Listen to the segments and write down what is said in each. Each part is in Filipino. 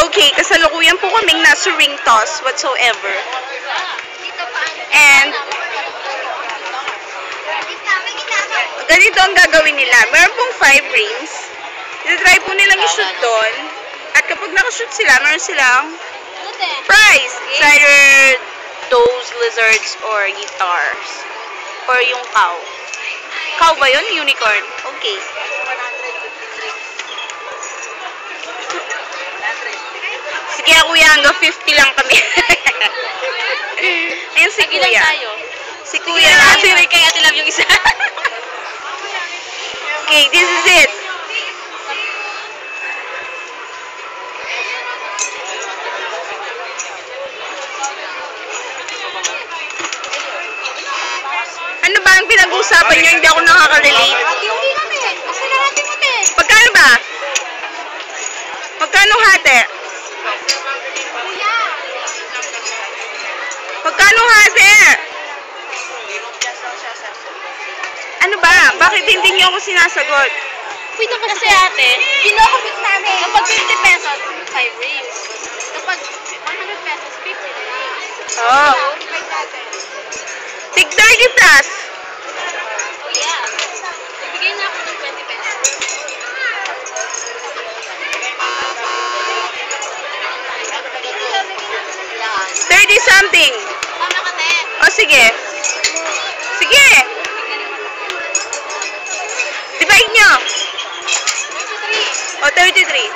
Okay, kasalukuyan po kaming nasa ring toss whatsoever. And ganito ang gagawin nila. Meron pong 5 rings. I-try po nilang i-shoot doon. At kapag nakashoot sila, meron silang prize. It's either those lizards or guitars. Or yung cow. Cow ba yun? Unicorn. Okay. Sige kuya, hanggang 50 lang kami. Ayun si kuya. Si kuya. Sige kay Ate Love yung isa. Okay, this is it. Ano ba ang pinag-uusapan nyo? Hindi ako nakaka-relate. Pagkano ba? Pagkano hati? Pagkano hati? Ano ba? Bakit hindi niyo ako sinasagot? Wait na kasi ate, kinokopit namin. Kapag 50 pesos, 5 rings. Kapag 100 pesos, 50 rings. Oh. Tig 30 plus. Oh yeah. Ibigay na ako ng 20 pesos. 30 something. Tama ka, te. O sige. Sige. Divide nyo. 33. O 33.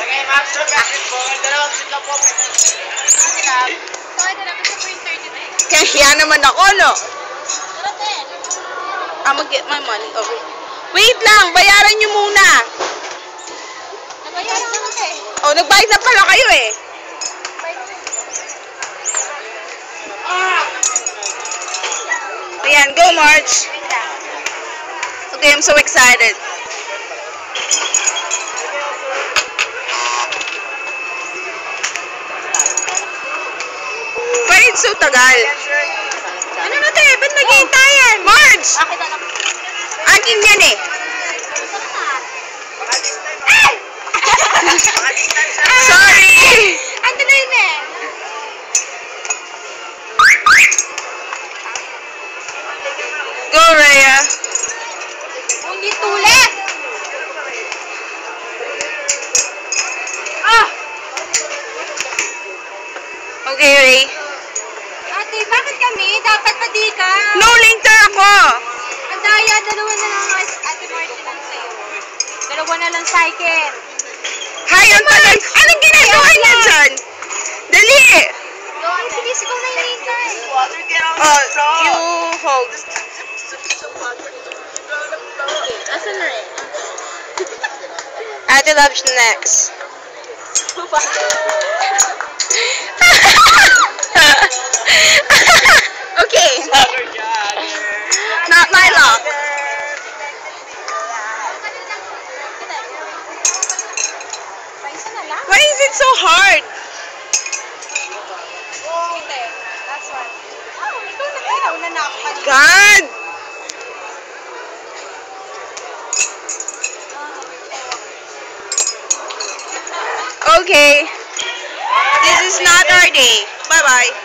Okay, Max, practice po. Dalawang sit lang po. Ate Love. So, ito na. Gusto po yung 33. Kaya hiya naman ako, no? Tara, te. I'm gonna get my money over. Wait lang, bayaran nyo muna. Nabayaran na te. O, nagbayad na pala kayo eh. Ayan, go March. Okay, I'm so excited. Bakit so tagal? Ano na te? Ba't nag-iintayan? March! Bakit alam mo? Akin yan eh. Sorry! Ando na yun eh. Go, Rhea. Hindi tulit. Okay, Ray. Ate, bakit kami? Dapat pati ka. No, later ako. Ang daya, dalawa na lang Ate Martin ang sa'yo. Dalawa na lang sa akin. Hi, ang tagal. Anong ginagawa niya dyan? Dali! Go, Ate. Sigaw na yung hintay. Oh, you hold. Asan na rin? Ate Love's next. Okay. Not my luck. Paisa na lang? Why is it so hard? Hindi. That's one. Oh, ikaw na kaya. Una na ako kanina. God! Okay. This is not our day. Bye-bye.